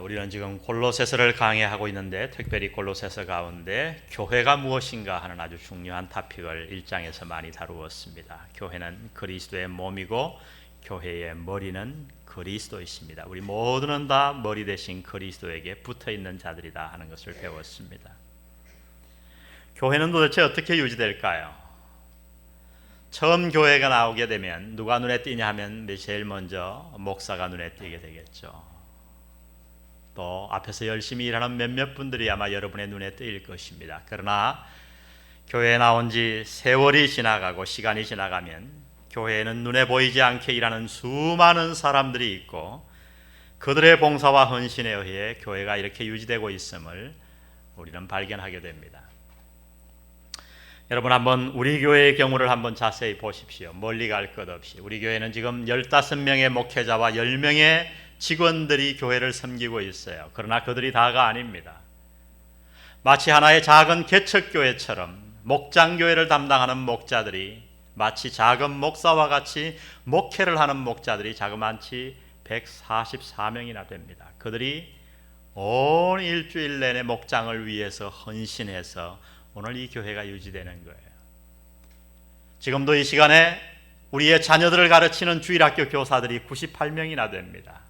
우리는 지금 골로새서를 강의하고 있는데 특별히 골로새서 가운데 교회가 무엇인가 하는 아주 중요한 토픽을 1장에서 많이 다루었습니다. 교회는 그리스도의 몸이고 교회의 머리는 그리스도이십니다. 우리 모두는 다 머리 대신 그리스도에게 붙어있는 자들이다 하는 것을 배웠습니다. 교회는 도대체 어떻게 유지될까요? 처음 교회가 나오게 되면 누가 눈에 띄냐 하면 제일 먼저 목사가 눈에 띄게 되겠죠. 또 앞에서 열심히 일하는 몇몇 분들이 아마 여러분의 눈에 띄일 것입니다. 그러나 교회에 나온 지 세월이 지나가고 시간이 지나가면 교회에는 눈에 보이지 않게 일하는 수많은 사람들이 있고 그들의 봉사와 헌신에 의해 교회가 이렇게 유지되고 있음을 우리는 발견하게 됩니다. 여러분 한번 우리 교회의 경우를 한번 자세히 보십시오. 멀리 갈 것 없이 우리 교회는 지금 15명의 목회자와 10명의 직원들이 교회를 섬기고 있어요. 그러나 그들이 다가 아닙니다. 마치 하나의 작은 개척교회처럼 목장교회를 담당하는 목자들이 마치 작은 목사와 같이 목회를 하는 목자들이 자그마치 144명이나 됩니다. 그들이 온 일주일 내내 목장을 위해서 헌신해서 오늘 이 교회가 유지되는 거예요. 지금도 이 시간에 우리의 자녀들을 가르치는 주일학교 교사들이 98명이나 됩니다.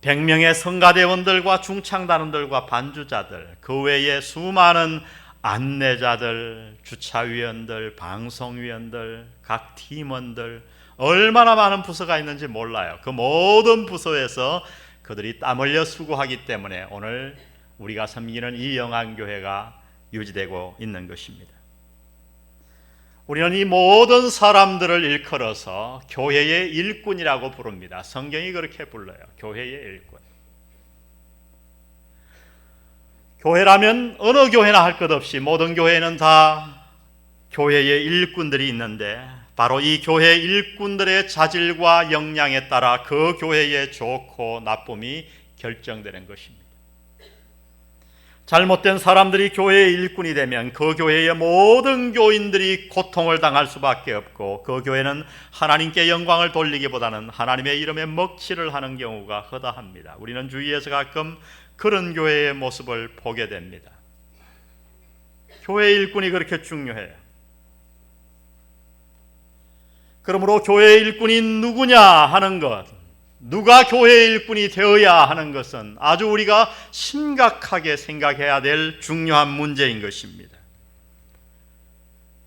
100명의 성가대원들과 중창단원들과 반주자들, 그 외에 수많은 안내자들, 주차위원들, 방송위원들, 각 팀원들, 얼마나 많은 부서가 있는지 몰라요. 그 모든 부서에서 그들이 땀 흘려 수고하기 때문에 오늘 우리가 섬기는 이 영안교회가 유지되고 있는 것입니다. 우리는 이 모든 사람들을 일컬어서 교회의 일꾼이라고 부릅니다. 성경이 그렇게 불러요. 교회의 일꾼. 교회라면 어느 교회나 할 것 없이 모든 교회는 다 교회의 일꾼들이 있는데 바로 이 교회의 일꾼들의 자질과 역량에 따라 그 교회의 좋고 나쁨이 결정되는 것입니다. 잘못된 사람들이 교회의 일꾼이 되면 그 교회의 모든 교인들이 고통을 당할 수밖에 없고 그 교회는 하나님께 영광을 돌리기보다는 하나님의 이름에 먹칠을 하는 경우가 허다합니다. 우리는 주위에서 가끔 그런 교회의 모습을 보게 됩니다. 교회의 일꾼이 그렇게 중요해요. 그러므로 교회의 일꾼이 누구냐 하는 것, 누가 교회의 일꾼이 되어야 하는 것은 아주 우리가 심각하게 생각해야 될 중요한 문제인 것입니다.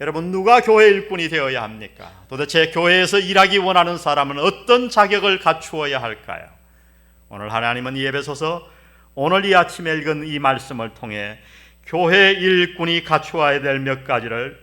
여러분, 누가 교회의 일꾼이 되어야 합니까? 도대체 교회에서 일하기 원하는 사람은 어떤 자격을 갖추어야 할까요? 오늘 하나님은 이 에베소서 오늘 이 아침에 읽은 이 말씀을 통해 교회의 일꾼이 갖추어야 될 몇 가지를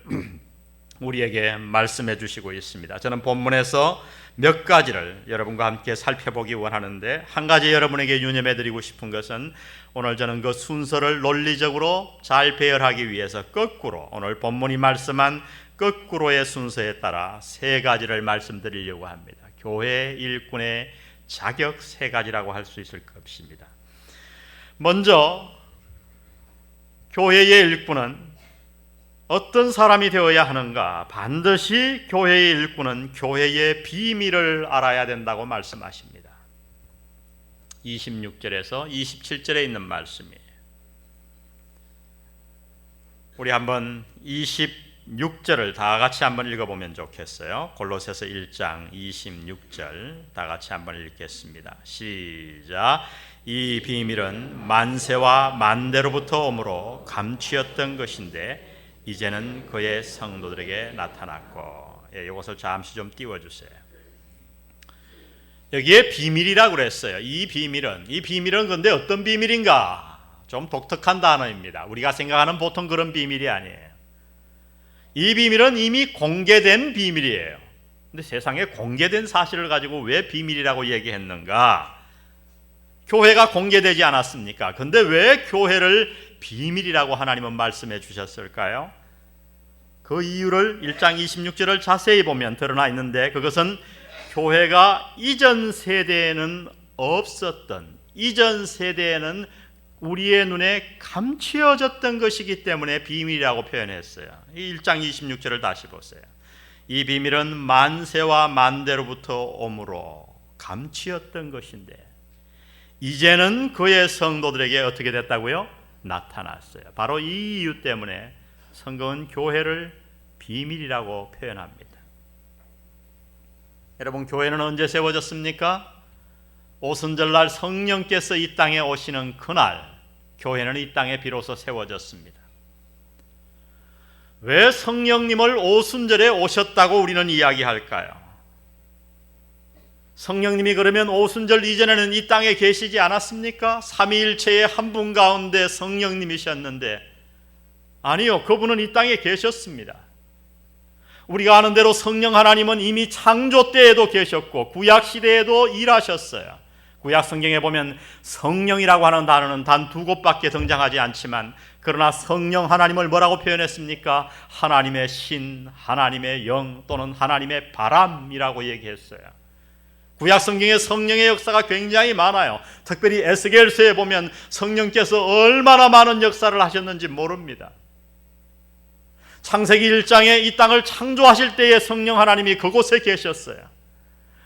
우리에게 말씀해 주시고 있습니다. 저는 본문에서 몇 가지를 여러분과 함께 살펴보기 원하는데 한 가지 여러분에게 유념해 드리고 싶은 것은 오늘 저는 그 순서를 논리적으로 잘 배열하기 위해서 거꾸로 오늘 본문이 말씀한 거꾸로의 순서에 따라 세 가지를 말씀드리려고 합니다. 교회 일꾼의 자격 세 가지라고 할 수 있을 것입니다. 먼저 교회의 일꾼은 어떤 사람이 되어야 하는가? 반드시 교회의 일꾼은 교회의 비밀을 알아야 된다고 말씀하십니다. 26절에서 27절에 있는 말씀이에요. 우리 한번 26절을 다 같이 한번 읽어보면 좋겠어요. 골로새서 1장 26절 다 같이 한번 읽겠습니다. 시작. 이 비밀은 만세와 만대로부터 오므로 감추었던 것인데 이제는 그의 성도들에게 나타났고. 이것을 잠시 좀 띄워주세요. 여기에 비밀이라고 그랬어요. 이 비밀은 근데 어떤 비밀인가? 좀 독특한 단어입니다. 우리가 생각하는 보통 그런 비밀이 아니에요. 이 비밀은 이미 공개된 비밀이에요. 근데 세상에 공개된 사실을 가지고 왜 비밀이라고 얘기했는가? 교회가 공개되지 않았습니까? 근데 왜 교회를 비밀이라고 하나님은 말씀해 주셨을까요? 그 이유를 1장 26절을 자세히 보면 드러나 있는데 그것은 교회가 이전 세대에는 없었던, 이전 세대에는 우리의 눈에 감추어졌던 것이기 때문에 비밀이라고 표현했어요. 이 1장 26절을 다시 보세요. 이 비밀은 만세와 만대로부터 오므로 감추었던 것인데 이제는 그의 성도들에게 어떻게 됐다고요? 나타났어요. 바로 이 이유 때문에 성경은 교회를 비밀이라고 표현합니다. 여러분, 교회는 언제 세워졌습니까? 오순절날 성령께서 이 땅에 오시는 그날 교회는 이 땅에 비로소 세워졌습니다. 왜 성령님을 오순절에 오셨다고 우리는 이야기할까요? 성령님이 그러면 오순절 이전에는 이 땅에 계시지 않았습니까? 삼위일체의 한 분 가운데 성령님이셨는데, 아니요, 그분은 이 땅에 계셨습니다. 우리가 아는 대로 성령 하나님은 이미 창조 때에도 계셨고 구약 시대에도 일하셨어요. 구약 성경에 보면 성령이라고 하는 단어는 단 2곳밖에 등장하지 않지만, 그러나 성령 하나님을 뭐라고 표현했습니까? 하나님의 신, 하나님의 영 또는 하나님의 바람이라고 얘기했어요. 구약 성경에 성령의 역사가 굉장히 많아요. 특별히 에스겔서에 보면 성령께서 얼마나 많은 역사를 하셨는지 모릅니다. 창세기 1장에 이 땅을 창조하실 때에 성령 하나님이 그곳에 계셨어요.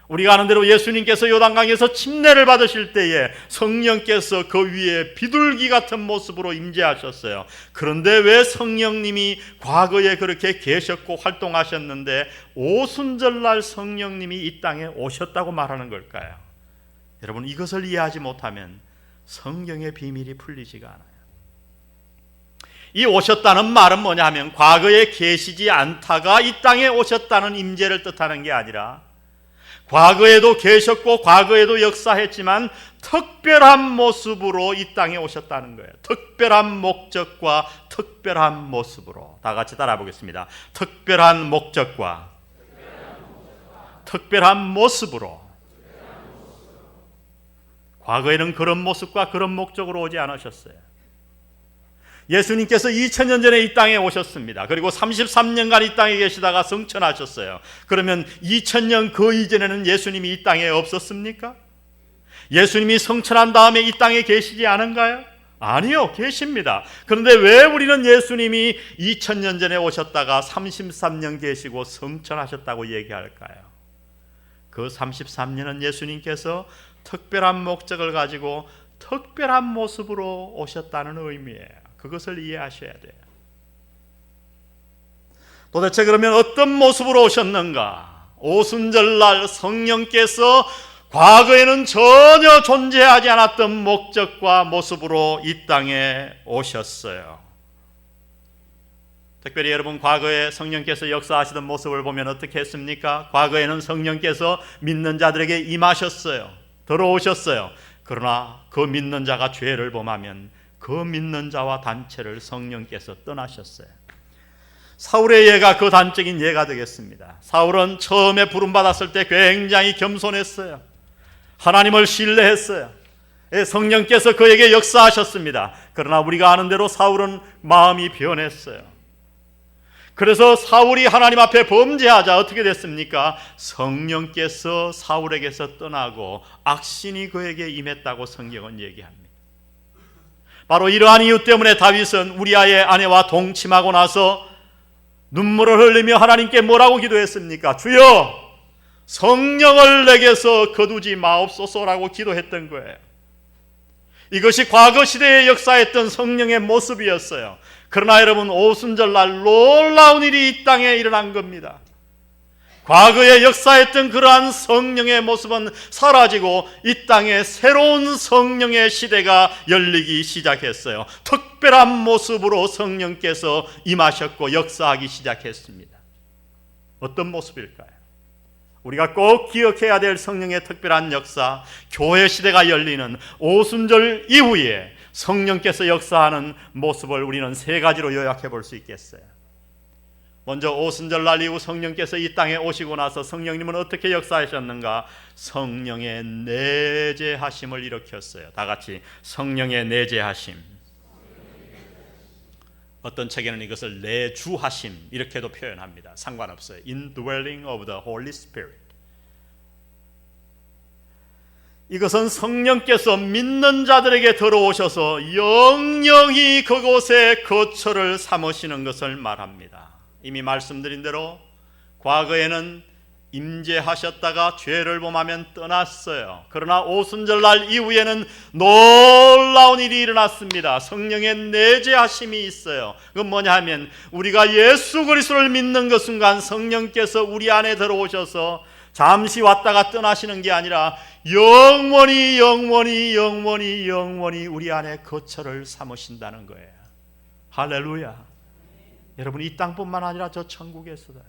우리가 아는 대로 예수님께서 요단강에서 침례를 받으실 때에 성령께서 그 위에 비둘기 같은 모습으로 임재하셨어요. 그런데 왜 성령님이 과거에 그렇게 계셨고 활동하셨는데 오순절날 성령님이 이 땅에 오셨다고 말하는 걸까요? 여러분, 이것을 이해하지 못하면 성경의 비밀이 풀리지가 않아요. 이 오셨다는 말은 뭐냐 하면 과거에 계시지 않다가 이 땅에 오셨다는 임재를 뜻하는 게 아니라 과거에도 계셨고 과거에도 역사했지만 특별한 모습으로 이 땅에 오셨다는 거예요. 특별한 목적과 특별한 모습으로. 다 같이 따라 보겠습니다. 특별한 목적과 특별한 모습으로. 과거에는 그런 모습과 그런 목적으로 오지 않으셨어요. 예수님께서 2000년 전에 이 땅에 오셨습니다. 그리고 33년간 이 땅에 계시다가 승천하셨어요. 그러면 2000년 그 이전에는 예수님이 이 땅에 없었습니까? 예수님이 승천한 다음에 이 땅에 계시지 않은가요? 아니요, 계십니다. 그런데 왜 우리는 예수님이 2000년 전에 오셨다가 33년 계시고 승천하셨다고 얘기할까요? 그 33년은 예수님께서 특별한 목적을 가지고 특별한 모습으로 오셨다는 의미예요. 그것을 이해하셔야 돼요. 도대체 그러면 어떤 모습으로 오셨는가? 오순절날 성령께서 과거에는 전혀 존재하지 않았던 목적과 모습으로 이 땅에 오셨어요. 특별히 여러분, 과거에 성령께서 역사하시던 모습을 보면 어떻게 했습니까? 과거에는 성령께서 믿는 자들에게 임하셨어요. 들어오셨어요. 그러나 그 믿는 자가 죄를 범하면 그 믿는 자와 단체를 성령께서 떠나셨어요. 사울의 예가 그 단적인 예가 되겠습니다. 사울은 처음에 부름받았을 때 굉장히 겸손했어요. 하나님을 신뢰했어요. 성령께서 그에게 역사하셨습니다. 그러나 우리가 아는 대로 사울은 마음이 변했어요. 그래서 사울이 하나님 앞에 범죄하자 어떻게 됐습니까? 성령께서 사울에게서 떠나고 악신이 그에게 임했다고 성경은 얘기합니다. 바로 이러한 이유 때문에 다윗은 우리아의 아내와 동침하고 나서 눈물을 흘리며 하나님께 뭐라고 기도했습니까? 주여, 성령을 내게서 거두지 마옵소서라고 기도했던 거예요. 이것이 과거 시대에 역사했던 성령의 모습이었어요. 그러나 여러분, 오순절날 놀라운 일이 이 땅에 일어난 겁니다. 과거에 역사했던 그러한 성령의 모습은 사라지고 이 땅에 새로운 성령의 시대가 열리기 시작했어요. 특별한 모습으로 성령께서 임하셨고 역사하기 시작했습니다. 어떤 모습일까요? 우리가 꼭 기억해야 될 성령의 특별한 역사, 교회 시대가 열리는 오순절 이후에 성령께서 역사하는 모습을 우리는 3가지로 요약해 볼 수 있겠어요. 먼저 오순절날 이후 성령께서 이 땅에 오시고 나서 성령님은 어떻게 역사하셨는가? 성령의 내재하심을 일으켰어요. 다 같이 성령의 내재하심. 어떤 책에는 이것을 내주하심 이렇게도 표현합니다. 상관없어요. Indwelling of the Holy Spirit. 이것은 성령께서 믿는 자들에게 들어오셔서 영영히 그곳에 거처를 삼으시는 것을 말합니다. 이미 말씀드린 대로 과거에는 임재하셨다가 죄를 범하면 떠났어요. 그러나 오순절날 이후에는 놀라운 일이 일어났습니다. 성령의 내재하심이 있어요. 그건 뭐냐 하면 우리가 예수 그리스도를 믿는 그 순간 성령께서 우리 안에 들어오셔서 잠시 왔다가 떠나시는 게 아니라 영원히 우리 안에 거처를 삼으신다는 거예요. 할렐루야. 여러분, 이 땅뿐만 아니라 저 천국에서도요.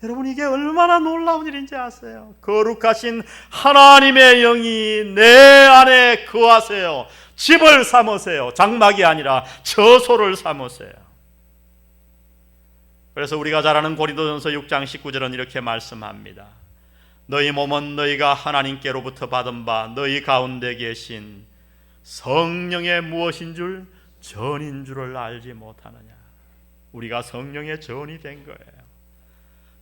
여러분, 이게 얼마나 놀라운 일인지 아세요? 거룩하신 하나님의 영이 내 안에 거하세요. 집을 삼으세요. 장막이 아니라 처소를 삼으세요. 그래서 우리가 잘 아는 고린도전서 6장 19절은 이렇게 말씀합니다. 너희 몸은 너희가 하나님께로부터 받은 바 너희 가운데 계신 성령의 무엇인 줄, 전인 줄을 알지 못하느냐. 우리가 성령의 전이 된 거예요.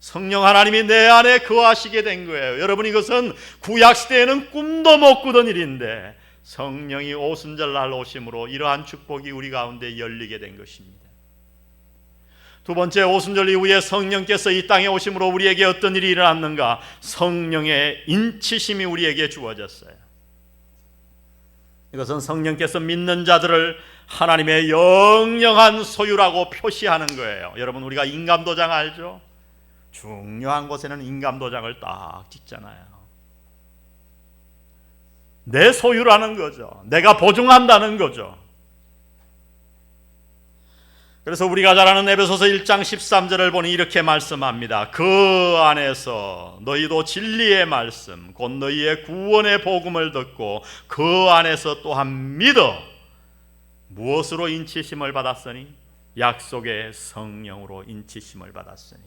성령 하나님이 내 안에 거하시게 된 거예요. 여러분, 이것은 구약시대에는 꿈도 못 꾸던 일인데 성령이 오순절날 오심으로 이러한 축복이 우리 가운데 열리게 된 것입니다. 두 번째, 오순절 이후에 성령께서 이 땅에 오심으로 우리에게 어떤 일이 일어났는가? 성령의 인치심이 우리에게 주어졌어요. 이것은 성령께서 믿는 자들을 하나님의 영영한 소유라고 표시하는 거예요. 여러분, 우리가 인감도장 알죠? 중요한 곳에는 인감도장을 딱 찍잖아요. 내 소유라는 거죠. 내가 보증한다는 거죠. 그래서 우리가 잘 아는 에베소서 1장 13절을 보니 이렇게 말씀합니다. 그 안에서 너희도 진리의 말씀 곧 너희의 구원의 복음을 듣고 그 안에서 또한 믿어 무엇으로 인치심을 받았으니? 약속의 성령으로 인치심을 받았으니.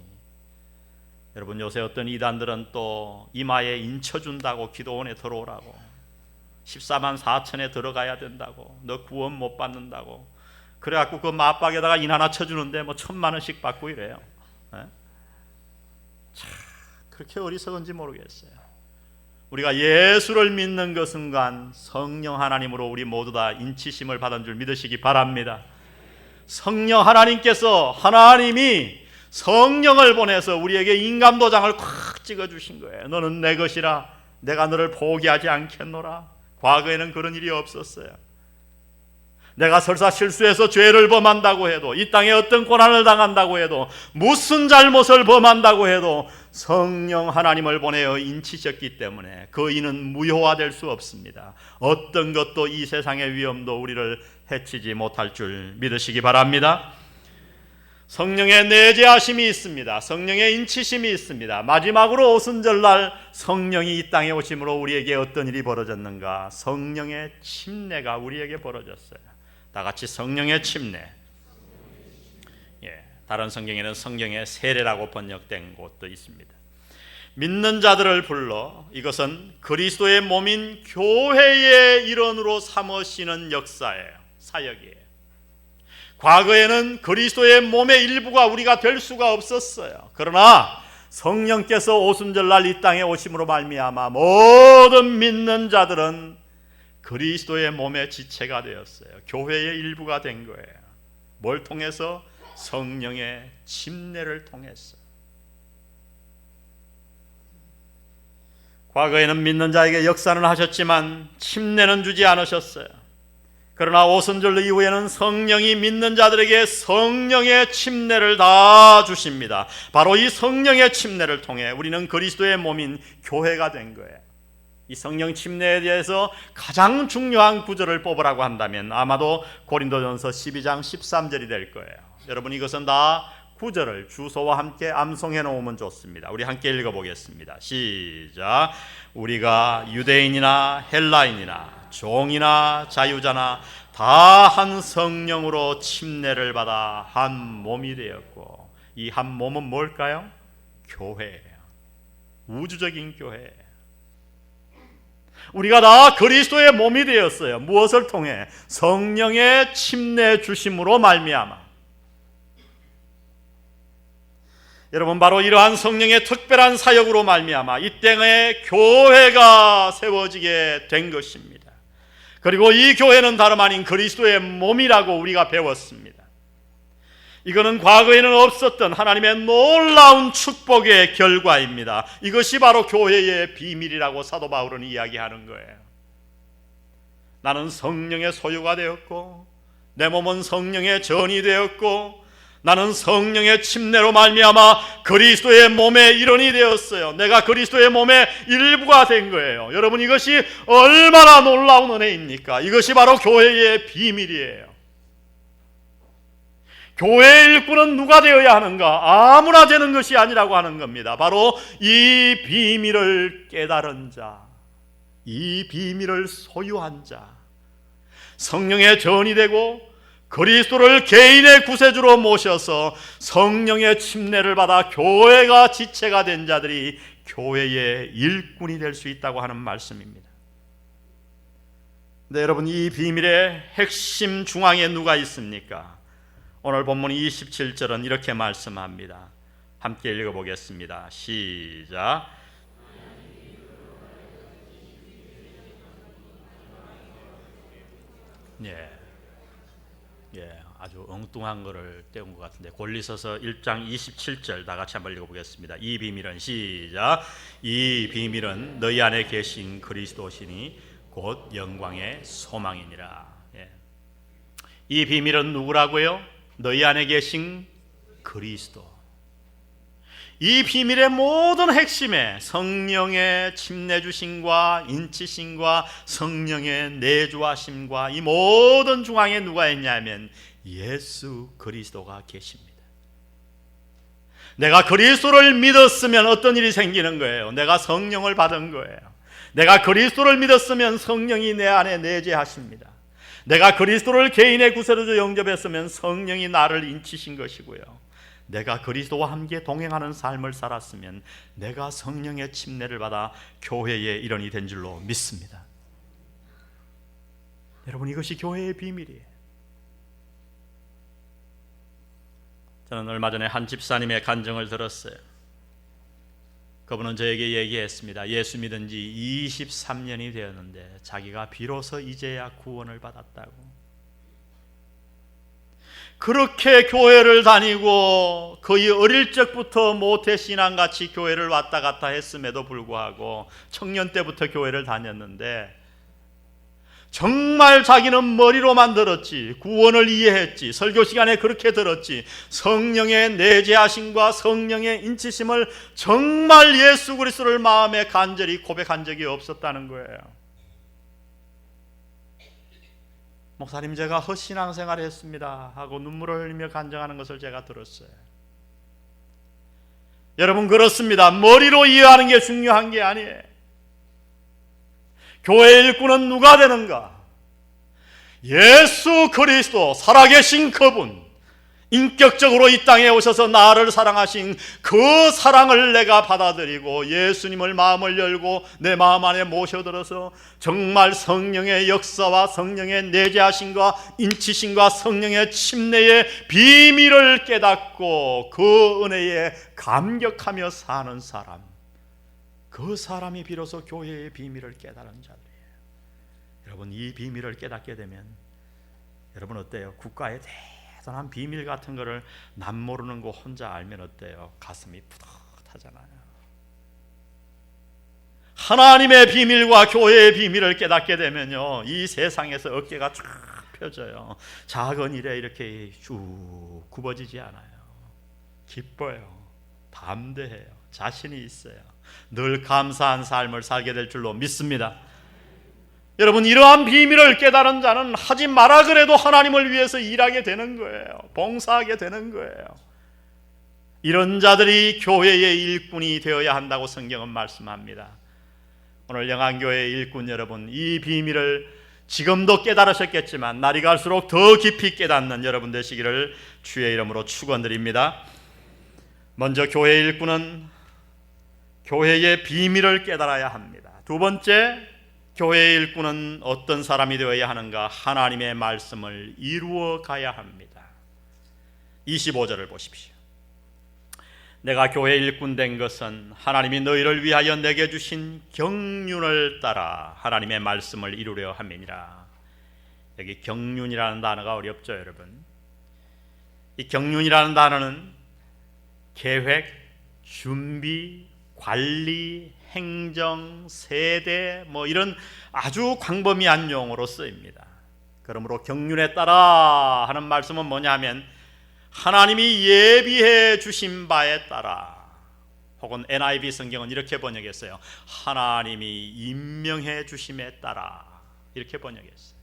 여러분, 요새 어떤 이단들은 또 이마에 인쳐준다고 기도원에 들어오라고, 14만 4천에 들어가야 된다고, 너 구원 못 받는다고, 그래갖고 그 맞박에다가 인 하나 쳐주는데 뭐 1,000만 원씩 받고 이래요. 참 그렇게 어리석은지 모르겠어요. 우리가 예수를 믿는 그 순간 성령 하나님으로 우리 모두 다 인치심을 받은 줄 믿으시기 바랍니다. 성령 하나님께서, 하나님이 성령을 보내서 우리에게 인감도장을 콱 찍어주신 거예요. 너는 내 것이라 내가 너를 포기하지 않겠노라. 과거에는 그런 일이 없었어요. 내가 설사 실수해서 죄를 범한다고 해도, 이 땅에 어떤 고난을 당한다고 해도, 무슨 잘못을 범한다고 해도 성령 하나님을 보내어 인치셨기 때문에 그 인은 무효화될 수 없습니다. 어떤 것도 이 세상의 위험도 우리를 해치지 못할 줄 믿으시기 바랍니다. 성령의 내재하심이 있습니다. 성령의 인치심이 있습니다. 마지막으로 오순절날 성령이 이 땅에 오심으로 우리에게 어떤 일이 벌어졌는가? 성령의 침례가 우리에게 벌어졌어요. 다 같이 성령의 침례. 다른 성경에는 성령의 세례라고 번역된 곳도 있습니다. 믿는 자들을 불러 이것은 그리스도의 몸인 교회의 일원으로 삼으시는 역사예요. 사역이에요. 과거에는 그리스도의 몸의 일부가 우리가 될 수가 없었어요. 그러나 성령께서 오순절날 이 땅에 오심으로 말미암아 모든 믿는 자들은 그리스도의 몸의 지체가 되었어요. 교회의 일부가 된 거예요. 뭘 통해서? 성령의 침례를 통해서. 과거에는 믿는 자에게 역사는 하셨지만 침례는 주지 않으셨어요. 그러나 오순절 이후에는 성령이 믿는 자들에게 성령의 침례를 다 주십니다. 바로 이 성령의 침례를 통해 우리는 그리스도의 몸인 교회가 된 거예요. 이 성령 침례에 대해서 가장 중요한 구절을 뽑으라고 한다면 아마도 고린도전서 12장 13절이 될 거예요. 여러분, 이것은 다 구절을 주소와 함께 암송해 놓으면 좋습니다. 우리 함께 읽어보겠습니다. 시작. 우리가 유대인이나 헬라인이나 종이나 자유자나 다 한 성령으로 침례를 받아 한 몸이 되었고, 이 한 몸은 뭘까요? 교회예요. 우주적인 교회예요. 우리가 다 그리스도의 몸이 되었어요. 무엇을 통해? 성령의 침례 주심으로 말미암아. 여러분, 바로 이러한 성령의 특별한 사역으로 말미암아 이 땅에 교회가 세워지게 된 것입니다. 그리고 이 교회는 다름 아닌 그리스도의 몸이라고 우리가 배웠습니다. 이거는 과거에는 없었던 하나님의 놀라운 축복의 결과입니다. 이것이 바로 교회의 비밀이라고 사도 바울은 이야기하는 거예요. 나는 성령의 소유가 되었고 내 몸은 성령의 전이 되었고 나는 성령의 침례로 말미암아 그리스도의 몸의 일원이 되었어요. 내가 그리스도의 몸의 일부가 된 거예요. 여러분, 이것이 얼마나 놀라운 은혜입니까? 이것이 바로 교회의 비밀이에요. 교회의 일꾼은 누가 되어야 하는가? 아무나 되는 것이 아니라고 하는 겁니다. 바로 이 비밀을 깨달은 자, 이 비밀을 소유한 자, 성령의 전이 되고 그리스도를 개인의 구세주로 모셔서 성령의 침례를 받아 교회가 지체가 된 자들이 교회의 일꾼이 될 수 있다고 하는 말씀입니다. 네, 여러분, 이 비밀의 핵심 중앙에 누가 있습니까? 오늘 본문 27절은 이렇게 말씀합니다. 함께 읽어보겠습니다. 시작. 아주 엉뚱한 거를 떼운 것 같은데 골리서서 1장 27절 다 같이 한번 읽어보겠습니다. 이 비밀은 시작. 이 비밀은 너희 안에 계신 그리스도시니 곧 영광의 소망이니라. 이 비밀은 누구라고요? 너희 안에 계신 그리스도. 이 비밀의 모든 핵심에 성령의 침례 주심과 인치심과 성령의 내주하심과 이 모든 중앙에 누가 있냐면 예수 그리스도가 계십니다. 내가 그리스도를 믿었으면 어떤 일이 생기는 거예요? 내가 성령을 받은 거예요. 내가 그리스도를 믿었으면 성령이 내 안에 내재하십니다. 내가 그리스도를 개인의 구세주로 영접했으면 성령이 나를 인치신 것이고요. 내가 그리스도와 함께 동행하는 삶을 살았으면 내가 성령의 침례를 받아 교회의 일원이 된 줄로 믿습니다. 여러분, 이것이 교회의 비밀이에요. 저는 얼마 전에 한 집사님의 간증을 들었어요. 그분은 저에게 얘기했습니다. 예수 믿은 지 23년이 되었는데 자기가 비로소 이제야 구원을 받았다고. 그렇게 교회를 다니고 거의 어릴 적부터 모태신앙같이 교회를 왔다 갔다 했음에도 불구하고 청년 때부터 교회를 다녔는데 정말 자기는 머리로만 들었지 구원을 이해했지 설교 시간에 그렇게 들었지 성령의 내재하심과 성령의 인치심을 정말 예수 그리스도를 마음에 간절히 고백한 적이 없었다는 거예요. 목사님, 제가 헛신앙생활을 했습니다 하고 눈물을 흘리며 간증하는 것을 제가 들었어요. 여러분, 그렇습니다. 머리로 이해하는 게 중요한 게 아니에요. 교회의 일꾼은 누가 되는가? 예수 그리스도, 살아계신 그분, 인격적으로 이 땅에 오셔서 나를 사랑하신 그 사랑을 내가 받아들이고 예수님을 마음을 열고 내 마음 안에 모셔들어서 정말 성령의 역사와 성령의 내재하심과 인치심과 성령의 침례의 비밀을 깨닫고 그 은혜에 감격하며 사는 사람, 그 사람이 비로소 교회의 비밀을 깨달은 자들이에요. 여러분, 이 비밀을 깨닫게 되면 여러분 어때요? 국가의 대단한 비밀 같은 거를 남 모르는 거 혼자 알면 어때요? 가슴이 푸듯하잖아요. 하나님의 비밀과 교회의 비밀을 깨닫게 되면요, 이 세상에서 어깨가 쫙 펴져요. 작은 일에 이렇게 쭉 굽어지지 않아요. 기뻐요. 담대해요. 자신이 있어요. 늘 감사한 삶을 살게 될 줄로 믿습니다. 여러분, 이러한 비밀을 깨달은 자는 하지 마라 그래도 하나님을 위해서 일하게 되는 거예요. 봉사하게 되는 거예요. 이런 자들이 교회의 일꾼이 되어야 한다고 성경은 말씀합니다. 오늘 영안교회의 일꾼 여러분, 이 비밀을 지금도 깨달으셨겠지만 날이 갈수록 더 깊이 깨닫는 여러분 되시기를 주의 이름으로 축원드립니다. 먼저 교회의 일꾼은 교회의 비밀을 깨달아야 합니다. 두 번째, 교회의 일꾼은 어떤 사람이 되어야 하는가? 하나님의 말씀을 이루어 가야 합니다. 25절을 보십시오. 내가 교회의 일꾼 된 것은 하나님이 너희를 위하여 내게 주신 경륜을 따라 하나님의 말씀을 이루려 함이니라. 여기 경륜이라는 단어가 어렵죠, 여러분. 이 경륜이라는 단어는 계획, 준비, 관리, 행정, 세대 이런 아주 광범위한 용어로 쓰입니다. 그러므로 경륜에 따라 하는 말씀은 뭐냐면 하나님이 예비해 주신 바에 따라, 혹은 NIV 성경은 이렇게 번역했어요. 하나님이 임명해 주심에 따라, 이렇게 번역했어요.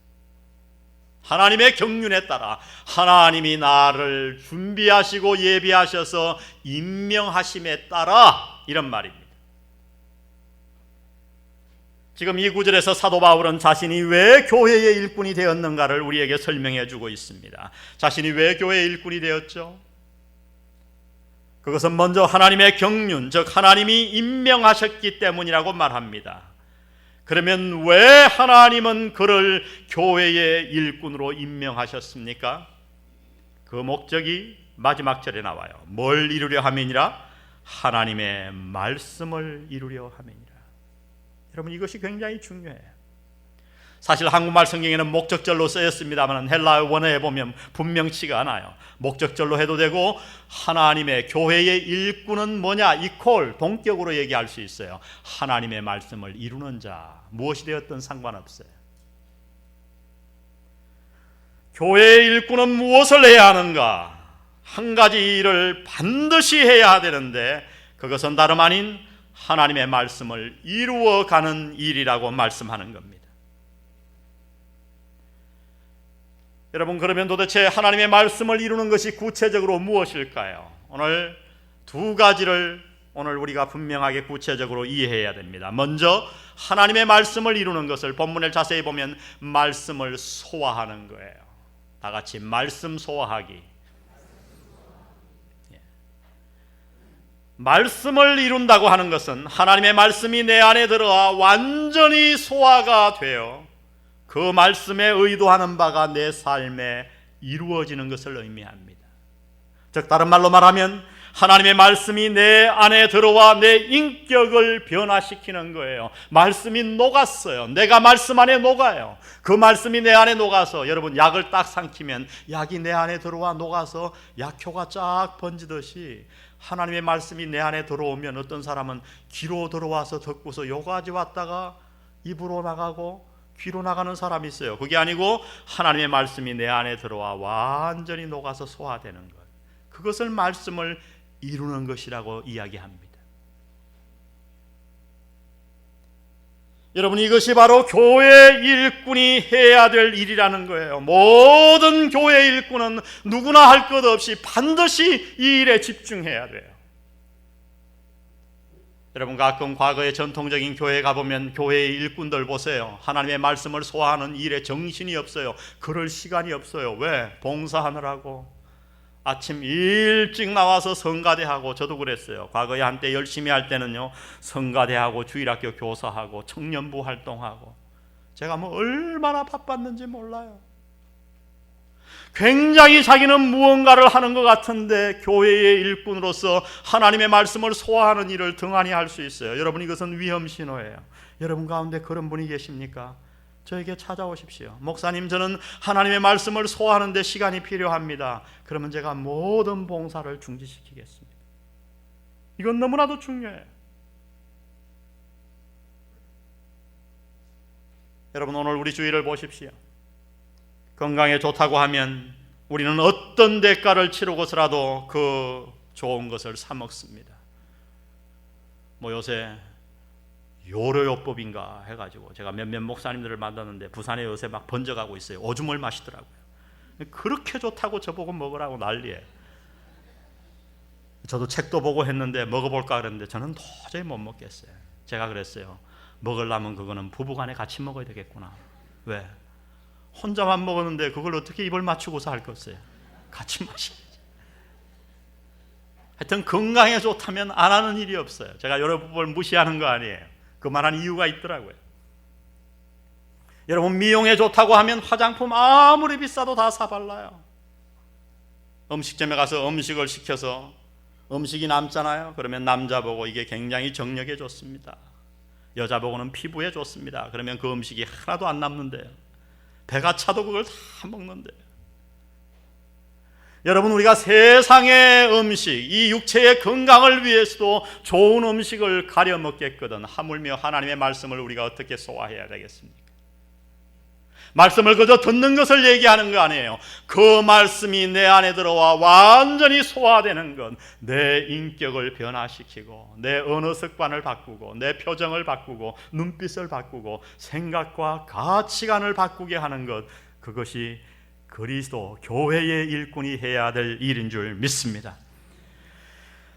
하나님의 경륜에 따라, 하나님이 나를 준비하시고 예비하셔서 임명하심에 따라, 이런 말입니다. 지금 이 구절에서 사도 바울은 자신이 왜 교회의 일꾼이 되었는가를 우리에게 설명해 주고 있습니다. 자신이 왜 교회의 일꾼이 되었죠? 그것은 먼저 하나님의 경륜, 즉 하나님이 임명하셨기 때문이라고 말합니다. 그러면 왜 하나님은 그를 교회의 일꾼으로 임명하셨습니까? 그 목적이 마지막 절에 나와요. 뭘 이루려 함이니라? 하나님의 말씀을 이루려 함이니라. 여러분, 이것이 굉장히 중요해요. 사실 한국말 성경에는 목적절로 쓰였습니다만 헬라어 원어에 보면 분명치가 않아요. 목적절로 해도 되고, 하나님의 교회의 일꾼은 뭐냐? 이퀄 동격으로 얘기할 수 있어요. 하나님의 말씀을 이루는 자, 무엇이 되었든 상관없어요. 교회의 일꾼은 무엇을 해야 하는가? 한 가지 일을 반드시 해야 되는데, 그것은 다름 아닌 하나님의 말씀을 이루어가는 일이라고 말씀하는 겁니다. 여러분, 그러면 도대체 하나님의 말씀을 이루는 것이 구체적으로 무엇일까요? 오늘 두 가지를 오늘 우리가 분명하게 구체적으로 이해해야 됩니다. 먼저 하나님의 말씀을 이루는 것을 본문을 자세히 보면 말씀을 소화하는 거예요. 다 같이 말씀 소화하기. 말씀을 이룬다고 하는 것은 하나님의 말씀이 내 안에 들어와 완전히 소화가 되어 그 말씀에 의도하는 바가 내 삶에 이루어지는 것을 의미합니다. 즉 다른 말로 말하면 하나님의 말씀이 내 안에 들어와 내 인격을 변화시키는 거예요. 말씀이 녹았어요. 내가 말씀 안에 녹아요. 그 말씀이 내 안에 녹아서, 여러분 약을 딱 삼키면 약이 내 안에 들어와 녹아서 약효가 쫙 번지듯이 하나님의 말씀이 내 안에 들어오면 어떤 사람은 귀로 들어와서 듣고서 요까지 왔다가 입으로 나가고 귀로 나가는 사람이 있어요. 그게 아니고 하나님의 말씀이 내 안에 들어와 완전히 녹아서 소화되는 것, 그것을 말씀을 이루는 것이라고 이야기합니다. 여러분, 이것이 바로 교회 일꾼이 해야 될 일이라는 거예요. 모든 교회 일꾼은 누구나 할 것 없이 반드시 이 일에 집중해야 돼요. 여러분, 가끔 과거의 전통적인 교회에 가보면 교회의 일꾼들 보세요. 하나님의 말씀을 소화하는 일에 정신이 없어요. 그럴 시간이 없어요. 왜? 봉사하느라고. 아침 일찍 나와서 성가대하고, 저도 그랬어요. 과거에 한때 열심히 할 때는요, 성가대하고 주일학교 교사하고 청년부 활동하고, 제가 얼마나 바빴는지 몰라요. 굉장히 자기는 무언가를 하는 것 같은데 교회의 일꾼으로서 하나님의 말씀을 소화하는 일을 등한히 할 수 있어요. 여러분, 이것은 위험 신호예요. 여러분 가운데 그런 분이 계십니까? 저에게 찾아오십시오. 목사님, 저는 하나님의 말씀을 소화하는 데 시간이 필요합니다. 그러면 제가 모든 봉사를 중지시키겠습니다. 이건 너무나도 중요해요. 여러분, 오늘 우리 주위를 보십시오. 건강에 좋다고 하면 우리는 어떤 대가를 치르고서라도 그 좋은 것을 사 먹습니다. 요새 요로요법인가 해가지고 제가 몇몇 목사님들을 만났는데 부산에 요새 막 번져가고 있어요. 오줌을 마시더라고요. 그렇게 좋다고 저보고 먹으라고 난리예요. 저도 책도 보고 했는데 먹어볼까 그랬는데 저는 도저히 못 먹겠어요. 제가 그랬어요. 먹으려면 그거는 부부간에 같이 먹어야 되겠구나. 왜? 혼자만 먹었는데 그걸 어떻게 입을 맞추고서 할 것이에요? 같이 마셔야지. 하여튼 건강에 좋다면 안 하는 일이 없어요. 제가 여러분을 무시하는 거 아니에요. 그만한 이유가 있더라고요. 여러분, 미용에 좋다고 하면 화장품 아무리 비싸도 다 사발라요. 음식점에 가서 음식을 시켜서 음식이 남잖아요. 그러면 남자 보고 이게 굉장히 정력에 좋습니다. 여자 보고는 피부에 좋습니다. 그러면 그 음식이 하나도 안 남는데요. 배가 차도 그걸 다 먹는데요. 여러분, 우리가 세상의 음식, 이 육체의 건강을 위해서도 좋은 음식을 가려 먹겠거든 하물며 하나님의 말씀을 우리가 어떻게 소화해야 되겠습니까? 말씀을 그저 듣는 것을 얘기하는 거 아니에요. 그 말씀이 내 안에 들어와 완전히 소화되는 것, 내 인격을 변화시키고 내 언어 습관을 바꾸고 내 표정을 바꾸고 눈빛을 바꾸고 생각과 가치관을 바꾸게 하는 것, 그것이 그리스도 교회의 일꾼이 해야 될 일인 줄 믿습니다.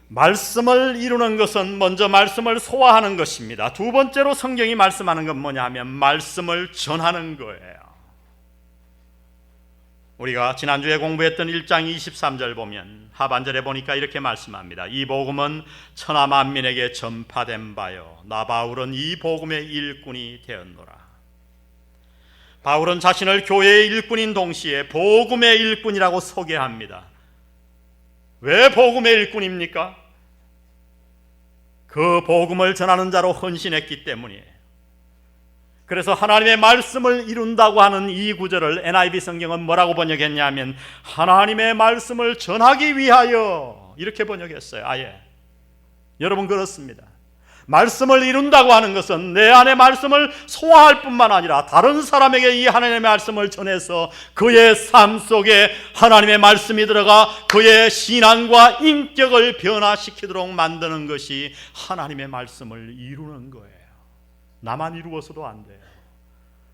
말씀을 이루는 것은 먼저 말씀을 소화하는 것입니다. 두 번째로 성경이 말씀하는 건 뭐냐 하면 말씀을 전하는 거예요. 우리가 지난주에 공부했던 1장 23절 보면 하반절에 보니까 이렇게 말씀합니다. 이 복음은 천하 만민에게 전파된 바요 나 바울은 이 복음의 일꾼이 되었노라. 바울은 자신을 교회의 일꾼인 동시에 복음의 일꾼이라고 소개합니다. 왜 복음의 일꾼입니까? 그 복음을 전하는 자로 헌신했기 때문이에요. 그래서 하나님의 말씀을 이룬다고 하는 이 구절을 NIV 성경은 뭐라고 번역했냐면 하나님의 말씀을 전하기 위하여, 이렇게 번역했어요. 아예. 여러분, 그렇습니다. 말씀을 이룬다고 하는 것은 내 안에 말씀을 소화할 뿐만 아니라 다른 사람에게 이 하나님의 말씀을 전해서 그의 삶 속에 하나님의 말씀이 들어가 그의 신앙과 인격을 변화시키도록 만드는 것이 하나님의 말씀을 이루는 거예요. 나만 이루어서도 안 돼요.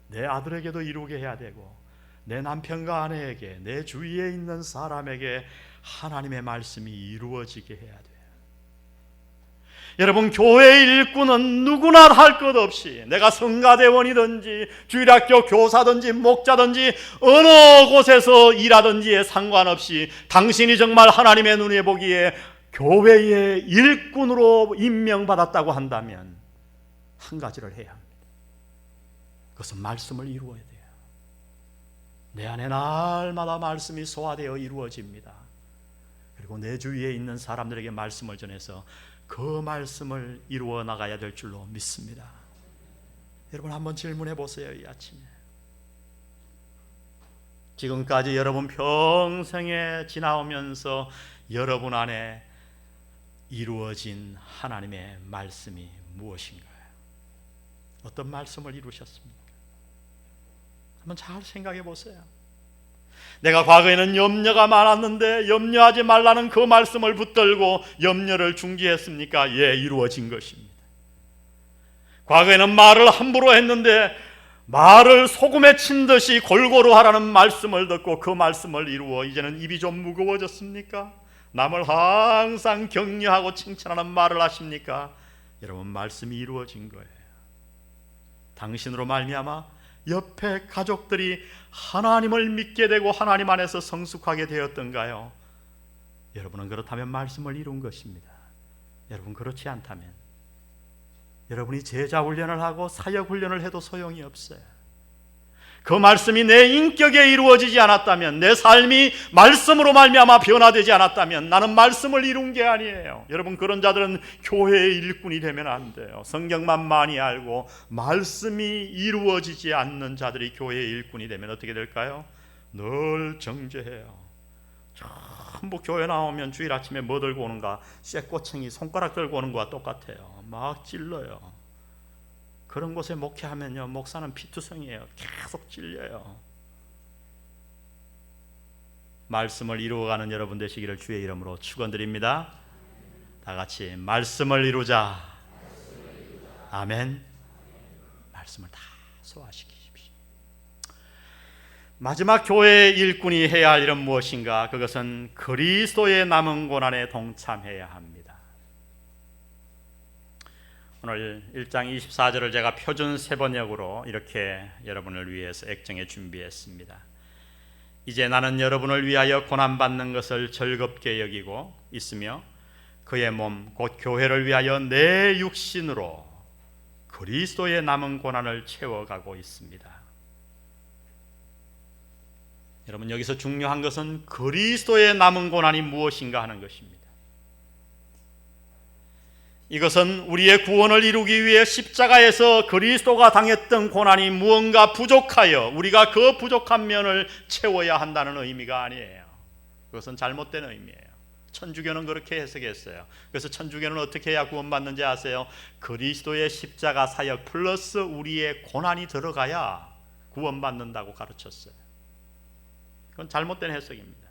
내 아들에게도 이루게 해야 되고 내 남편과 아내에게, 내 주위에 있는 사람에게 하나님의 말씀이 이루어지게 해야 돼요. 여러분, 교회의 일꾼은 누구나 할 것 없이, 내가 성가대원이든지 주일학교 교사든지 목자든지 어느 곳에서 일하든지에 상관없이 당신이 정말 하나님의 눈에 보기에 교회의 일꾼으로 임명받았다고 한다면 한 가지를 해야 합니다. 그것은 말씀을 이루어야 돼요. 내 안에 날마다 말씀이 소화되어 이루어집니다. 그리고 내 주위에 있는 사람들에게 말씀을 전해서 그 말씀을 이루어 나가야 될 줄로 믿습니다. 여러분, 한번 질문해 보세요. 이 아침에 지금까지 여러분 평생에 지나오면서 여러분 안에 이루어진 하나님의 말씀이 무엇인가요? 어떤 말씀을 이루셨습니까? 한번 잘 생각해 보세요. 내가 과거에는 염려가 많았는데 염려하지 말라는 그 말씀을 붙들고 염려를 중지했습니까? 예, 이루어진 것입니다. 과거에는 말을 함부로 했는데 말을 소금에 친 듯이 골고루 하라는 말씀을 듣고 그 말씀을 이루어 이제는 입이 좀 무거워졌습니까? 남을 항상 격려하고 칭찬하는 말을 하십니까? 여러분, 말씀이 이루어진 거예요. 당신으로 말미암아 옆에 가족들이 하나님을 믿게 되고 하나님 안에서 성숙하게 되었던가요? 여러분은 그렇다면 말씀을 이룬 것입니다. 여러분, 그렇지 않다면 여러분이 제자 훈련을 하고 사역 훈련을 해도 소용이 없어요. 그 말씀이 내 인격에 이루어지지 않았다면, 내 삶이 말씀으로 말미암아 변화되지 않았다면 나는 말씀을 이룬 게 아니에요. 여러분, 그런 자들은 교회의 일꾼이 되면 안 돼요. 성경만 많이 알고 말씀이 이루어지지 않는 자들이 교회의 일꾼이 되면 어떻게 될까요? 늘 정죄해요. 전부 교회 나오면 주일 아침에 뭐 들고 오는가? 쇠꼬챙이 손가락 들고 오는 거와 똑같아요. 막 찔러요. 그런 곳에 목회하면요, 목사는 피투성이에요. 계속 찔려요. 말씀을 이루어가는 여러분 되시기를 주의 이름으로 축원드립니다. 다 같이 말씀을 이루자. 아멘. 말씀을 다 소화시키십시오. 마지막 교회의 일꾼이 해야 할 일은 무엇인가? 그것은 그리스도의 남은 고난에 동참해야 합니다. 오늘 1장 24절을 제가 표준 세번역으로 이렇게 여러분을 위해서 액정해 준비했습니다. 이제 나는 여러분을 위하여 고난받는 것을 즐겁게 여기고 있으며 그의 몸 곧 교회를 위하여 내 육신으로 그리스도의 남은 고난을 채워가고 있습니다. 여러분, 여기서 중요한 것은 그리스도의 남은 고난이 무엇인가 하는 것입니다. 이것은 우리의 구원을 이루기 위해 십자가에서 그리스도가 당했던 고난이 무언가 부족하여 우리가 그 부족한 면을 채워야 한다는 의미가 아니에요. 그것은 잘못된 의미예요. 천주교는 그렇게 해석했어요. 그래서 천주교는 어떻게 해야 구원받는지 아세요? 그리스도의 십자가 사역 플러스 우리의 고난이 들어가야 구원받는다고 가르쳤어요. 그건 잘못된 해석입니다.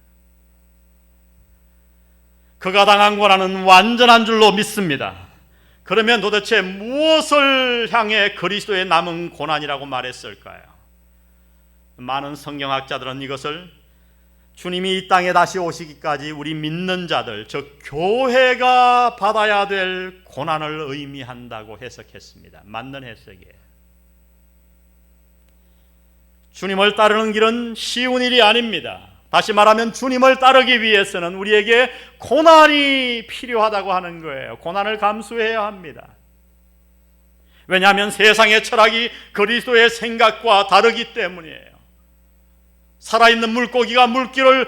그가 당한 고난은 완전한 줄로 믿습니다. 그러면 도대체 무엇을 향해 그리스도의 남은 고난이라고 말했을까요? 많은 성경학자들은 이것을 주님이 이 땅에 다시 오시기까지 우리 믿는 자들, 즉 교회가 받아야 될 고난을 의미한다고 해석했습니다. 맞는 해석이에요. 주님을 따르는 길은 쉬운 일이 아닙니다. 다시 말하면 주님을 따르기 위해서는 우리에게 고난이 필요하다고 하는 거예요. 고난을 감수해야 합니다. 왜냐하면 세상의 철학이 그리스도의 생각과 다르기 때문이에요. 살아있는 물고기가 물길을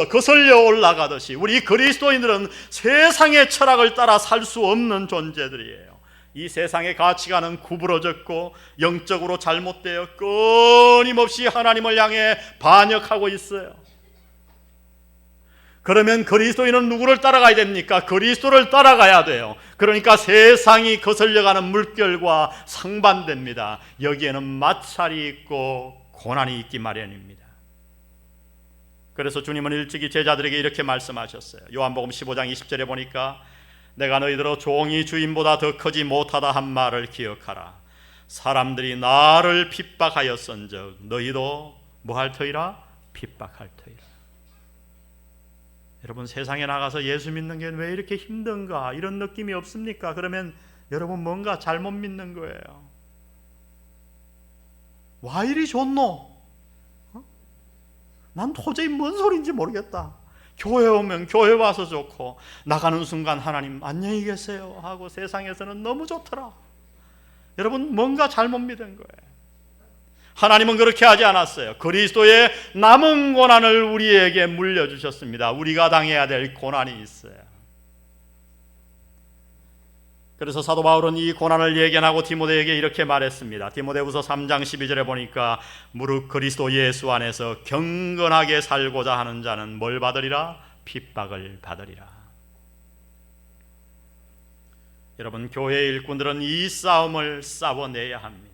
거슬려 올라가듯이 우리 그리스도인들은 세상의 철학을 따라 살 수 없는 존재들이에요. 이 세상의 가치관은 구부러졌고 영적으로 잘못되어 끊임없이 하나님을 향해 반역하고 있어요. 그러면 그리스도인은 누구를 따라가야 됩니까? 그리스도를 따라가야 돼요. 그러니까 세상이 거슬려가는 물결과 상반됩니다. 여기에는 마찰이 있고 고난이 있기 마련입니다. 그래서 주님은 일찍이 제자들에게 이렇게 말씀하셨어요. 요한복음 15장 20절에 보니까 내가 너희들로 종이 주인보다 더 크지 못하다 한 말을 기억하라. 사람들이 나를 핍박하였은즉 너희도 뭐 할 터이라? 핍박할 터이라. 여러분, 세상에 나가서 예수 믿는 게 왜 이렇게 힘든가 이런 느낌이 없습니까? 그러면 여러분 뭔가 잘못 믿는 거예요. 와 이리 좋노? 난 도저히 뭔 소리인지 모르겠다. 교회 오면 교회 와서 좋고 나가는 순간 하나님 안녕히 계세요 하고 세상에서는 너무 좋더라. 여러분 뭔가 잘못 믿은 거예요. 하나님은 그렇게 하지 않았어요. 그리스도의 남은 고난을 우리에게 물려주셨습니다. 우리가 당해야 될 고난이 있어요. 그래서 사도 바울은 이 고난을 예견하고 디모데에게 이렇게 말했습니다. 디모데후서 3장 12절에 보니까 무릇 그리스도 예수 안에서 경건하게 살고자 하는 자는 뭘 받으리라? 핍박을 받으리라. 여러분, 교회의 일꾼들은 이 싸움을 싸워내야 합니다.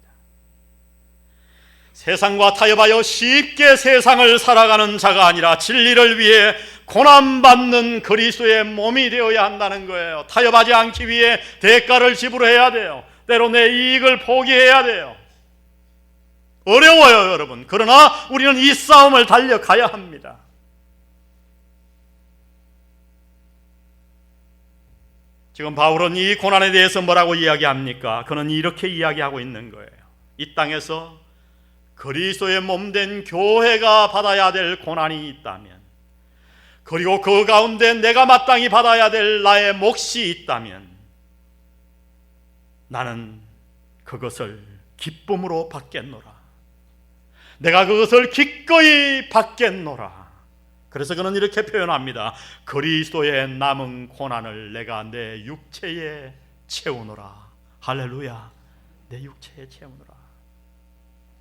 세상과 타협하여 쉽게 세상을 살아가는 자가 아니라 진리를 위해 고난받는 그리스도의 몸이 되어야 한다는 거예요. 타협하지 않기 위해 대가를 지불해야 돼요. 때로 내 이익을 포기해야 돼요. 어려워요, 여러분. 그러나 우리는 이 싸움을 달려가야 합니다. 지금 바울은 이 고난에 대해서 뭐라고 이야기합니까? 그는 이렇게 이야기하고 있는 거예요. 이 땅에서 그리스도의 몸된 교회가 받아야 될 고난이 있다면, 그리고 그 가운데 내가 마땅히 받아야 될 나의 몫이 있다면 나는 그것을 기쁨으로 받겠노라. 내가 그것을 기꺼이 받겠노라. 그래서 그는 이렇게 표현합니다. 그리스도의 남은 고난을 내가 내 육체에 채우노라. 할렐루야. 내 육체에 채우노라.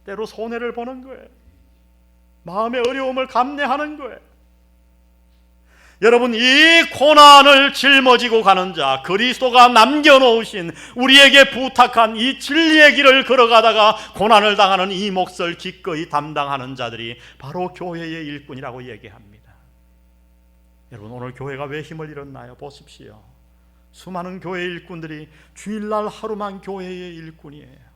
때로 손해를 보는 거예요. 마음의 어려움을 감내하는 거예요. 여러분, 이 고난을 짊어지고 가는 자, 그리스도가 남겨놓으신 우리에게 부탁한 이 진리의 길을 걸어가다가 고난을 당하는 이 몫을 기꺼이 담당하는 자들이 바로 교회의 일꾼이라고 얘기합니다. 여러분, 오늘 교회가 왜 힘을 잃었나요? 보십시오. 수많은 교회 일꾼들이 주일날 하루만 교회의 일꾼이에요.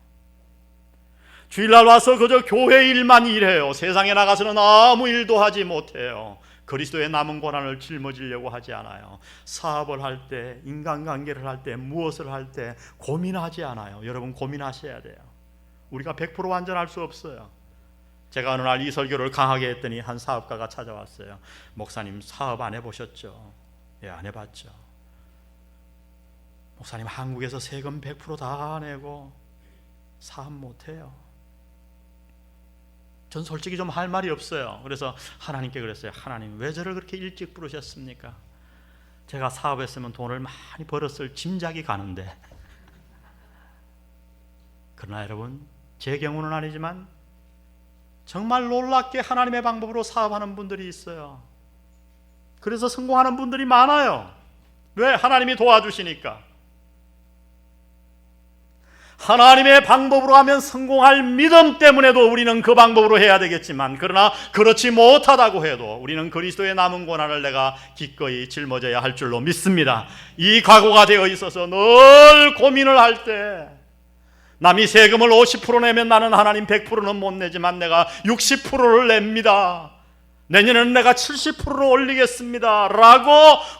주일날 와서 그저 교회 일만 일해요. 세상에 나가서는 아무 일도 하지 못해요. 그리스도의 남은 고난을 짊어지려고 하지 않아요. 사업을 할 때, 인간관계를 할 때, 무엇을 할 때 고민하지 않아요. 여러분 고민하셔야 돼요. 우리가 100% 완전할 수 없어요. 제가 어느 날 이 설교를 강하게 했더니 한 사업가가 찾아왔어요. 목사님, 사업 안 해보셨죠? 예, 안 해봤죠. 목사님, 한국에서 세금 100% 다 내고 사업 못해요. 전 솔직히 좀 할 말이 없어요. 그래서 하나님께 그랬어요. 하나님, 왜 저를 그렇게 일찍 부르셨습니까? 제가 사업했으면 돈을 많이 벌었을 짐작이 가는데. 그러나 여러분, 제 경우는 아니지만 정말 놀랍게 하나님의 방법으로 사업하는 분들이 있어요. 그래서 성공하는 분들이 많아요. 왜? 하나님이 도와주시니까. 하나님의 방법으로 하면 성공할 믿음 때문에도 우리는 그 방법으로 해야 되겠지만, 그러나 그렇지 못하다고 해도 우리는 그리스도의 남은 고난을 내가 기꺼이 짊어져야 할 줄로 믿습니다. 이 각오가 되어 있어서 늘 고민을 할 때, 남이 세금을 50% 내면 나는 하나님 100%는 못 내지만 내가 60%를 냅니다. 내년에는 내가 70%를 올리겠습니다 라고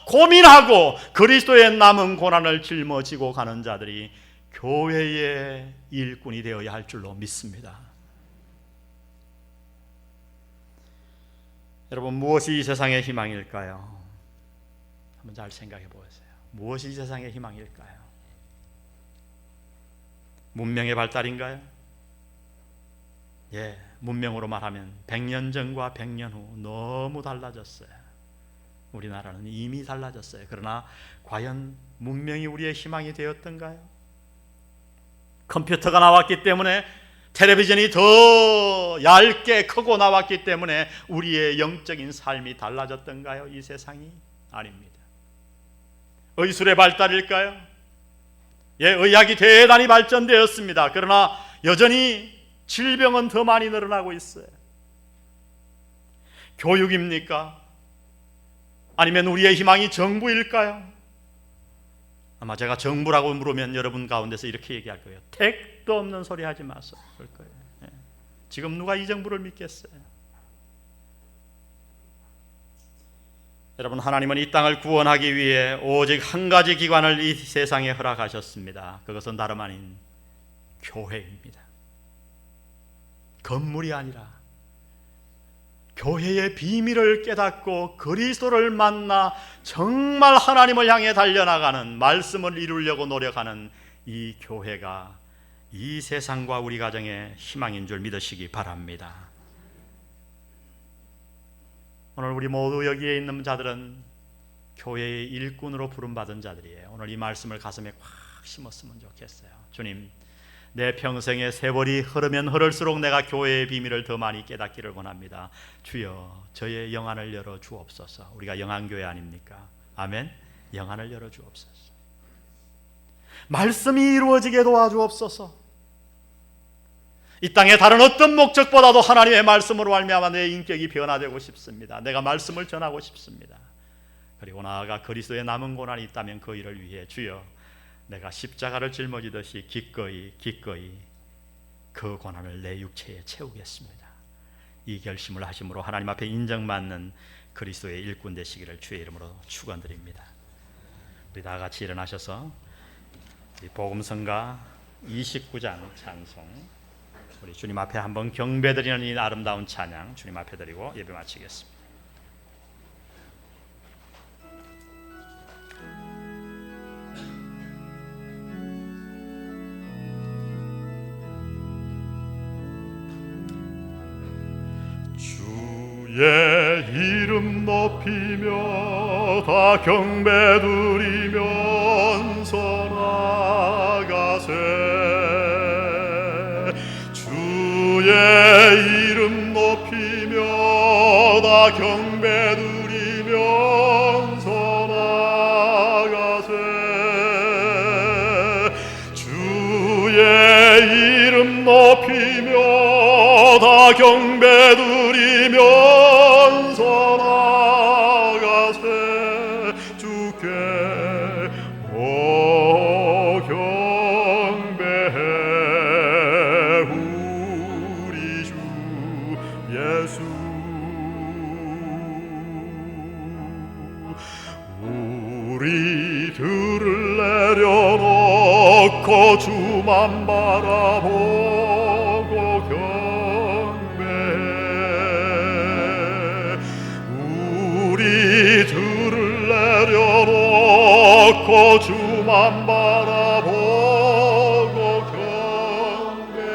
고민하고 그리스도의 남은 고난을 짊어지고 가는 자들이 교회의 일꾼이 되어야 할 줄로 믿습니다. 여러분, 무엇이 이 세상의 희망일까요? 한번 잘 생각해 보세요. 무엇이 이 세상의 희망일까요? 문명의 발달인가요? 예, 문명으로 말하면 100년 전과 100년 후 너무 달라졌어요. 우리나라는 이미 달라졌어요. 그러나 과연 문명이 우리의 희망이 되었던가요? 컴퓨터가 나왔기 때문에, 텔레비전이 더 얇게 크고 나왔기 때문에 우리의 영적인 삶이 달라졌던가요? 이 세상이? 아닙니다. 의술의 발달일까요? 예, 의학이 대단히 발전되었습니다. 그러나 여전히 질병은 더 많이 늘어나고 있어요. 교육입니까? 아니면 우리의 희망이 정부일까요? 아마 제가 정부라고 물으면 여러분 가운데서 이렇게 얘기할 거예요. 택도 없는 소리 하지 마세요. 그럴 거예요. 예. 지금 누가 이 정부를 믿겠어요? 여러분, 하나님은 이 땅을 구원하기 위해 오직 한 가지 기관을 이 세상에 허락하셨습니다. 그것은 다름 아닌 교회입니다. 건물이 아니라 교회의 비밀을 깨닫고 그리스도를 만나 정말 하나님을 향해 달려나가는, 말씀을 이루려고 노력하는 이 교회가 이 세상과 우리 가정의 희망인 줄 믿으시기 바랍니다. 오늘 우리 모두 여기에 있는 자들은 교회의 일꾼으로 부름받은 자들이에요. 오늘 이 말씀을 가슴에 꽉 심었으면 좋겠어요. 주님, 내 평생의 세월이 흐르면 흐를수록 내가 교회의 비밀을 더 많이 깨닫기를 원합니다. 주여, 저의 영안을 열어 주옵소서. 우리가 영안교회 아닙니까? 아멘. 영안을 열어 주옵소서. 말씀이 이루어지게 도와주옵소서. 이 땅의 다른 어떤 목적보다도 하나님의 말씀으로 말미암아 내 인격이 변화되고 싶습니다. 내가 말씀을 전하고 싶습니다. 그리고 나아가 그리스도의 남은 고난이 있다면 그 일을 위해 주여, 내가 십자가를 짊어지듯이 기꺼이 그 고난을 내 육체에 채우겠습니다. 이 결심을 하심으로 하나님 앞에 인정받는 그리스도의 일꾼 되시기를 주의 이름으로 축원드립니다. 우리 다 같이 일어나셔서 이 복음성가 29장 찬송, 우리 주님 앞에 한번 경배드리는 이 아름다운 찬양 주님 앞에 드리고 예배 마치겠습니다. 주의 이름 높이며 다 경배드리면서 나가세. 주의 이름 높이며 다 경배드리면서 나가세. 주의 이름 높이며 다 경배드리면서 나가세. 주께 경배해 우리 주 예수. 우리들을 내려놓고 주만 바라보고 우리들을 내려놓고 주만 바라보고 경배해.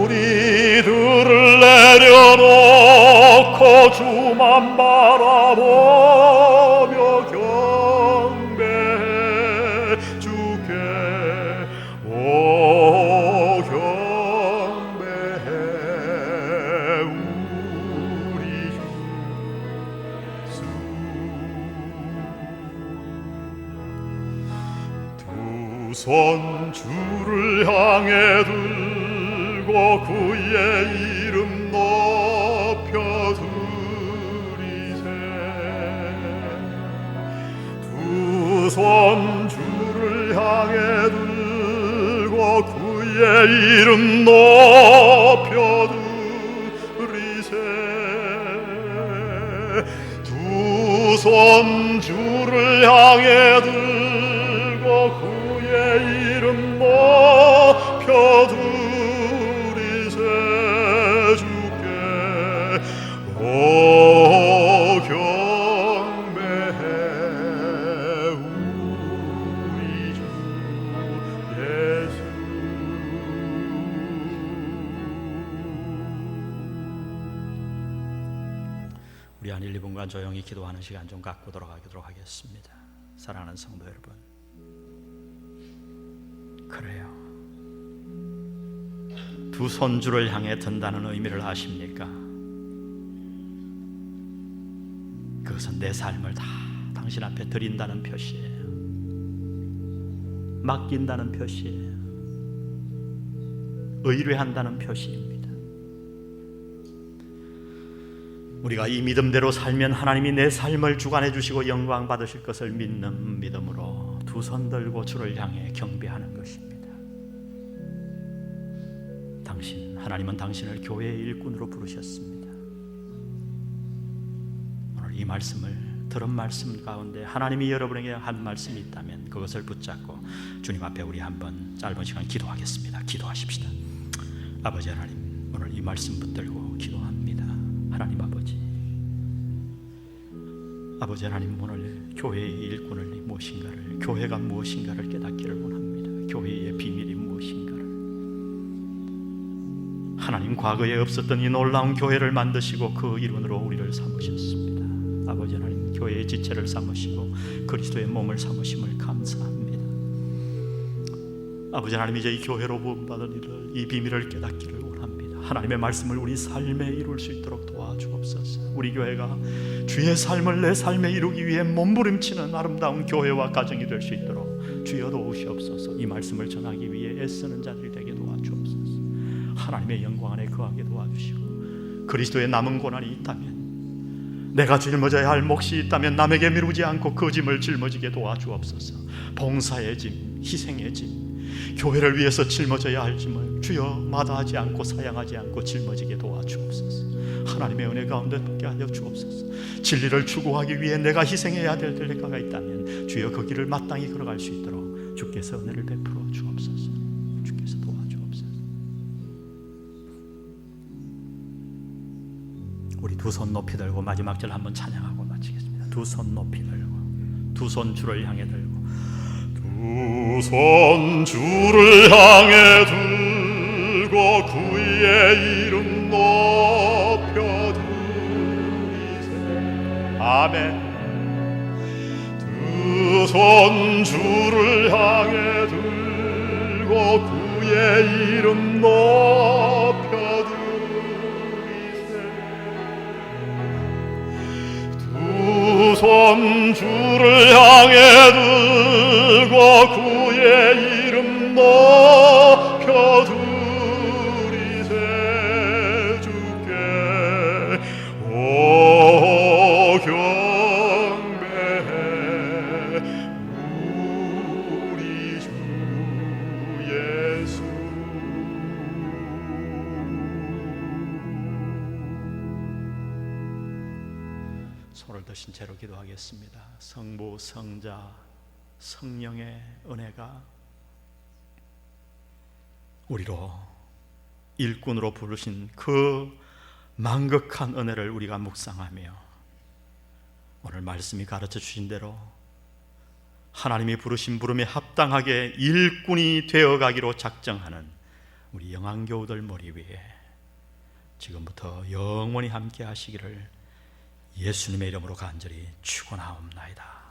우리들을 내려놓고 주만 바라보며 경배해. 주께 경배해 우리 주를 향해 들고 그의 이름 높여 드리세. 두 손 주를 향해 들고 그의 이름 높여 드리세. 두 손 주를 향해 들고 그의 이름 높여 드리세. 주께 오 경배해 우리 주 예수. 우리 한 1, 2분간 조용히 기도하는 시간 좀 갖고 돌아가도록 하겠습니다. 사랑하는 성도 여러분, 그래요, 두 손주를 향해 든다는 의미를 아십니까? 그것은 내 삶을 다 당신 앞에 드린다는 표시예요. 맡긴다는 표시예요. 의뢰한다는 표시입니다. 우리가 이 믿음대로 살면 하나님이 내 삶을 주관해 주시고 영광 받으실 것을 믿는 믿음으로 두 손 들고 주를 향해 경배하는 것입니다. 하나님은 당신을 교회의 일꾼으로 부르셨습니다. 오늘 이 말씀을 들은 말씀 가운데 하나님이 여러분에게 한 말씀이 있다면 그것을 붙잡고 주님 앞에 우리 한번 짧은 시간 기도하겠습니다. 기도하십시다. 아버지 하나님, 오늘 이 말씀 붙들고 기도합니다. 하나님 아버지 하나님, 오늘 교회의 일꾼을 무엇인가를, 교회가 무엇인가를 깨닫기를 원합니다. 교회의 비밀이 무엇인가를. 하나님, 과거에 없었던 이 놀라운 교회를 만드시고 그 일원으로 우리를 삼으셨습니다. 아버지 하나님, 교회의 지체를 삼으시고 그리스도의 몸을 삼으심을 감사합니다. 아버지 하나님, 이제 이 교회로 부름받은 일을, 이 비밀을 깨닫기를 원합니다. 하나님의 말씀을 우리 삶에 이룰 수 있도록 도와주옵소서. 우리 교회가 주의 삶을 내 삶에 이루기 위해 몸부림치는 아름다운 교회와 가정이 될 수 있도록 주여 도우시옵소서. 이 말씀을 전하기 위해 애쓰는 자들이 되게 도와주옵소서. 하나님의 영광 안에 거하게 도와주시고, 그리스도의 남은 고난이 있다면, 내가 짊어져야 할 몫이 있다면 남에게 미루지 않고 그 짐을 짊어지게 도와주옵소서. 봉사의 짐, 희생의 짐, 교회를 위해서 짊어져야 할 짐을 주여 마다하지 않고 사양하지 않고 짊어지게 도와주옵소서. 하나님의 은혜 가운데 있게 하여 주옵소서. 진리를 추구하기 위해 내가 희생해야 될 때가 있다면 주여 그 길을 마땅히 걸어갈 수 있도록 주께서 은혜를 베풀어 주옵소서. 주께서 도와주옵소서. 우리 두 손 높이 들고 마지막 절 한번 찬양하고 마치겠습니다. 두 손 높이 들고, 두 손 주를 향해 들고, 두 손 주를 향해 들고 그의 이름 높여 드리세. 아멘. 두 손 주를 향해 들고 그의 이름 높여 드리세. 두 손 주를 향해 들고 그의 이름 높여 드리세. 주께 오 경배해 우리 주 예수. 손을 드신 채로 기도하겠습니다. 성부, 성자, 성령의 은혜가 우리로 일꾼으로 부르신 그 만극한 은혜를 우리가 묵상하며 오늘 말씀이 가르쳐 주신 대로 하나님이 부르신 부름에 합당하게 일꾼이 되어가기로 작정하는 우리 영안교우들 머리 위에 지금부터 영원히 함께 하시기를 예수님의 이름으로 간절히 축원하옵나이다.